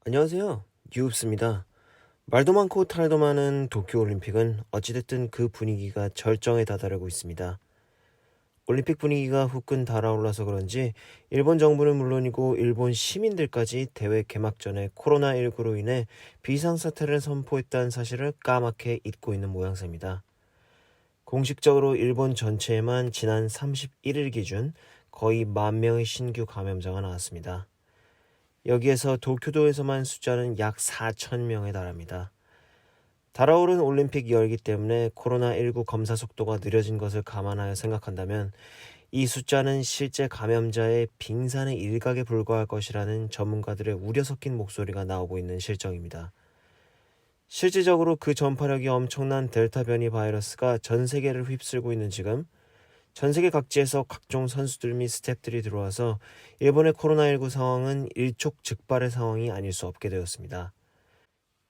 안녕하세요. 뉴흡스입니다. 말도 많고 탈도 많은 도쿄올림픽은 어찌됐든 그 분위기가 절정에 다다르고 있습니다. 올림픽 분위기가 후끈 달아올라서 그런지 일본 정부는 물론이고 일본 시민들까지 대회 개막 전에 코로나19로 인해 비상사태를 선포했다는 사실을 까맣게 잊고 있는 모양새입니다. 공식적으로 일본 전체에만 지난 31일 기준 거의 10,000명의 신규 감염자가 나왔습니다. 여기에서 도쿄도에서만 숫자는 약 4,000명에 달합니다. 달아오른 올림픽 열기 때문에 코로나19 검사 속도가 느려진 것을 감안하여 생각한다면 이 숫자는 실제 감염자의 빙산의 일각에 불과할 것이라는 전문가들의 우려 섞인 목소리가 나오고 있는 실정입니다. 실질적으로 그 전파력이 엄청난 델타 변이 바이러스가 전 세계를 휩쓸고 있는 지금 전 세계 각지에서 각종 선수들 및 스태프들이 들어와서 일본의 코로나19 상황은 일촉즉발의 상황이 아닐 수 없게 되었습니다.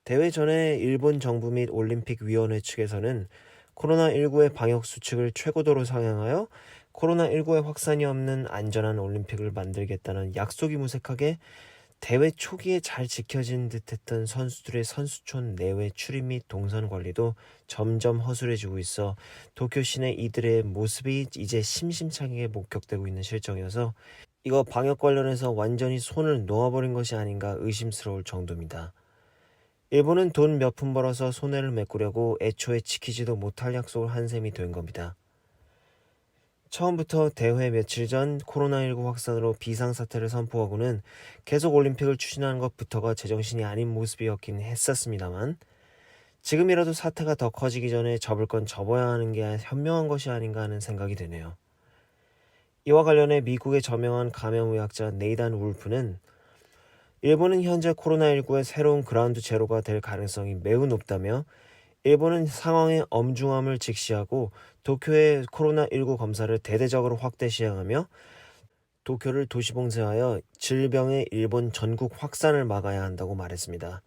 대회 전에 일본 정부 및 올림픽위원회 측에서는 코로나19의 방역 수칙을 최고도로 상향하여 코로나19의 확산이 없는 안전한 올림픽을 만들겠다는 약속이 무색하게 대회 초기에 잘 지켜진 듯했던 선수들의 선수촌 내외 출입 및 동선 관리도 점점 허술해지고 있어 도쿄 시내 이들의 모습이 이제 심심찮게 목격되고 있는 실정이어서 이거 방역 관련해서 완전히 손을 놓아버린 것이 아닌가 의심스러울 정도입니다. 일본은 돈 몇 푼 벌어서 손해를 메꾸려고 애초에 지키지도 못할 약속을 한 셈이 된 겁니다. 처음부터 대회 며칠 전 코로나19 확산으로 비상사태를 선포하고는 계속 올림픽을 추진하는 것부터가 제정신이 아닌 모습이었긴 했었습니다만 지금이라도 사태가 더 커지기 전에 접을 건 접어야 하는 게 현명한 것이 아닌가 하는 생각이 드네요. 이와 관련해 미국의 저명한 감염의학자 네이단 울프는 일본은 현재 코로나19의 새로운 그라운드 제로가 될 가능성이 매우 높다며 일본은 상황의 엄중함을 직시하고 도쿄의 코로나19 검사를 대대적으로 확대 시행하며 도쿄를 도시봉쇄하여 질병의 일본 전국 확산을 막아야 한다고 말했습니다.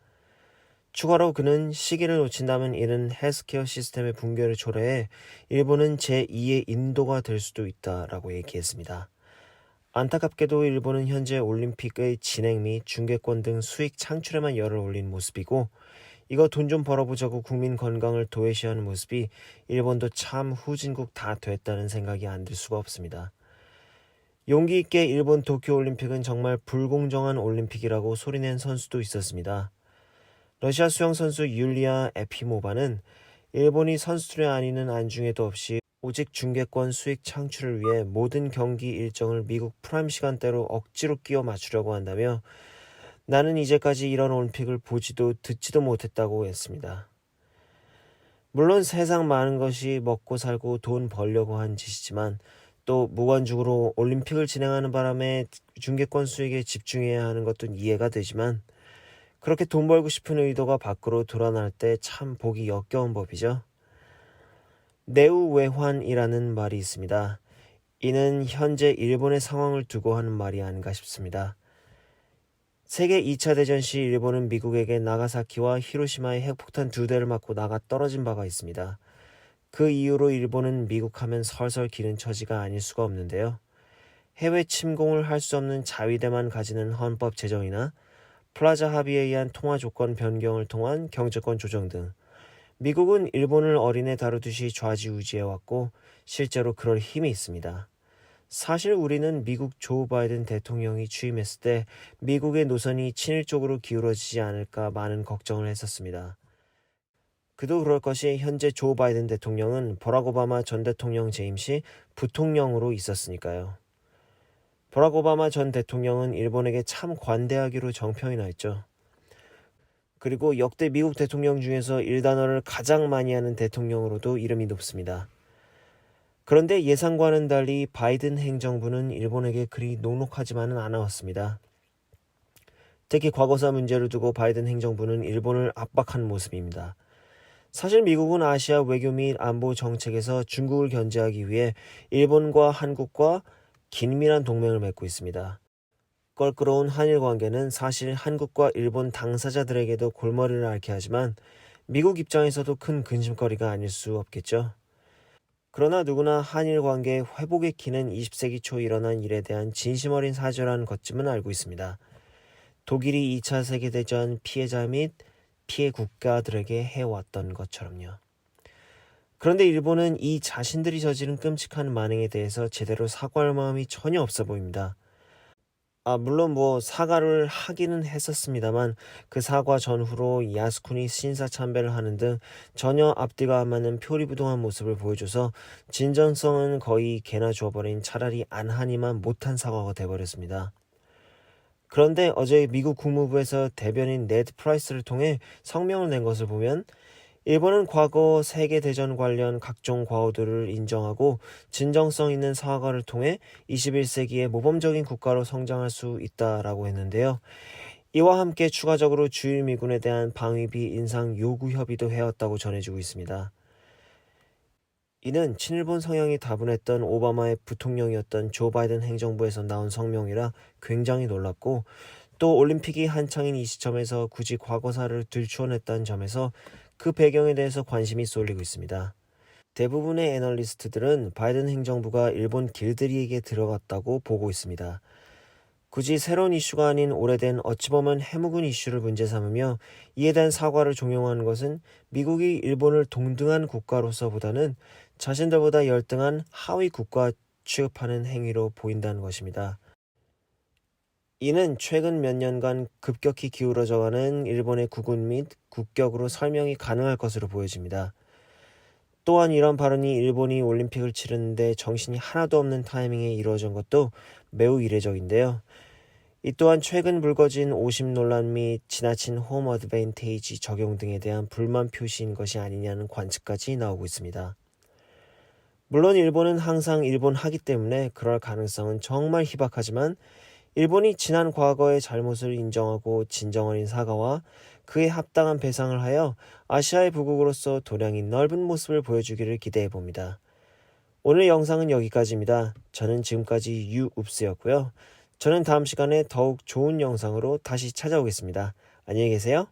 추가로 그는 시기를 놓친다면 이는 헬스케어 시스템의 붕괴를 초래해 일본은 제2의 인도가 될 수도 있다라고 얘기했습니다. 안타깝게도 일본은 현재 올림픽의 진행 및 중계권 등 수익 창출에만 열을 올린 모습이고 이거 돈 좀 벌어보자고 국민 건강을 도외시하는 모습이 일본도 참 후진국 다 됐다는 생각이 안 들 수가 없습니다. 용기 있게 일본 도쿄올림픽은 정말 불공정한 올림픽이라고 소리낸 선수도 있었습니다. 러시아 수영 선수 율리아 에피모바는 일본이 선수들의 안위는 안중에도 없이 오직 중계권 수익 창출을 위해 모든 경기 일정을 미국 프라임 시간대로 억지로 끼워 맞추려고 한다며 나는 이제까지 이런 올림픽을 보지도 듣지도 못했다고 했습니다. 물론 세상 많은 것이 먹고 살고 돈 벌려고 한 짓이지만 또 무관중으로 올림픽을 진행하는 바람에 중계권 수익에 집중해야 하는 것도 이해가 되지만 그렇게 돈 벌고 싶은 의도가 밖으로 드러날 때 참 보기 역겨운 법이죠. 내우외환이라는 말이 있습니다. 이는 현재 일본의 상황을 두고 하는 말이 아닌가 싶습니다. 세계 2차 대전 시 일본은 미국에게 나가사키와 히로시마의 핵폭탄 2대를 맞고 나가 떨어진 바가 있습니다. 그 이후로 일본은 미국하면 설설 기는 처지가 아닐 수가 없는데요. 해외 침공을 할 수 없는 자위대만 가지는 헌법 제정이나 플라자 합의에 의한 통화 조건 변경을 통한 경제권 조정 등 미국은 일본을 어린애 다루듯이 좌지우지해왔고 실제로 그럴 힘이 있습니다. 사실 우리는 미국 조 바이든 대통령이 취임했을 때 미국의 노선이 친일 쪽으로 기울어지지 않을까 많은 걱정을 했었습니다. 그도 그럴 것이 현재 조 바이든 대통령은 버락 오바마 전 대통령 재임 시 부통령으로 있었으니까요. 버락 오바마 전 대통령은 일본에게 참 관대하기로 정평이 나 있죠. 그리고 역대 미국 대통령 중에서 일단어를 가장 많이 하는 대통령으로도 이름이 높습니다. 그런데 예상과는 달리 바이든 행정부는 일본에게 그리 녹록하지만은 않았습니다. 특히 과거사 문제를 두고 바이든 행정부는 일본을 압박한 모습입니다. 사실 미국은 아시아 외교 및 안보 정책에서 중국을 견제하기 위해 일본과 한국과 긴밀한 동맹을 맺고 있습니다. 껄끄러운 한일 관계는 사실 한국과 일본 당사자들에게도 골머리를 앓게 하지만 미국 입장에서도 큰 근심거리가 아닐 수 없겠죠. 그러나 누구나 한일 관계 회복의 기는 20세기 초 일어난 일에 대한 진심 어린 사죄라는 것쯤은 알고 있습니다. 독일이 2차 세계대전 피해자 및 피해 국가들에게 해왔던 것처럼요. 그런데 일본은 이 자신들이 저지른 끔찍한 만행에 대해서 제대로 사과할 마음이 전혀 없어 보입니다. 물론 사과를 하기는 했었습니다만 그 사과 전후로 야스쿠니 신사참배를 하는 등 전혀 앞뒤가 안 맞는 표리부동한 모습을 보여줘서 진정성은 거의 개나 주어버린 차라리 안 하니만 못한 사과가 돼버렸습니다. 그런데 어제 미국 국무부에서 대변인 네드 프라이스를 통해 성명을 낸 것을 보면 일본은 과거 세계대전 관련 각종 과오들을 인정하고 진정성 있는 사과를 통해 21세기의 모범적인 국가로 성장할 수 있다라고 했는데요. 이와 함께 추가적으로 주일미군에 대한 방위비 인상 요구 협의도 해왔다고 전해지고 있습니다. 이는 친일본 성향이 다분했던 오바마의 부통령이었던 조 바이든 행정부에서 나온 성명이라 굉장히 놀랍고 또 올림픽이 한창인 이 시점에서 굳이 과거사를 들추어냈다는 점에서 그 배경에 대해서 관심이 쏠리고 있습니다. 대부분의 애널리스트들은 바이든 행정부가 일본 길들이기에 들어갔다고 보고 있습니다. 굳이 새로운 이슈가 아닌 오래된 어찌 보면 해묵은 이슈를 문제 삼으며 이에 대한 사과를 종용하는 것은 미국이 일본을 동등한 국가로서보다는 자신들보다 열등한 하위 국가 취급하는 행위로 보인다는 것입니다. 이는 최근 몇 년간 급격히 기울어져가는 일본의 국운 및 국격으로 설명이 가능할 것으로 보여집니다. 또한 이런 발언이 일본이 올림픽을 치르는데 정신이 하나도 없는 타이밍에 이루어진 것도 매우 이례적인데요. 이 또한 최근 불거진 오심 논란 및 지나친 홈 어드밴테이지 적용 등에 대한 불만 표시인 것이 아니냐는 관측까지 나오고 있습니다. 물론 일본은 항상 일본하기 때문에 그럴 가능성은 정말 희박하지만 일본이 지난 과거의 잘못을 인정하고 진정 어린 사과와 그에 합당한 배상을 하여 아시아의 부국으로서 도량이 넓은 모습을 보여주기를 기대해봅니다. 오늘 영상은 여기까지입니다. 저는 지금까지 유읍스였고요. 저는 다음 시간에 더욱 좋은 영상으로 다시 찾아오겠습니다. 안녕히 계세요.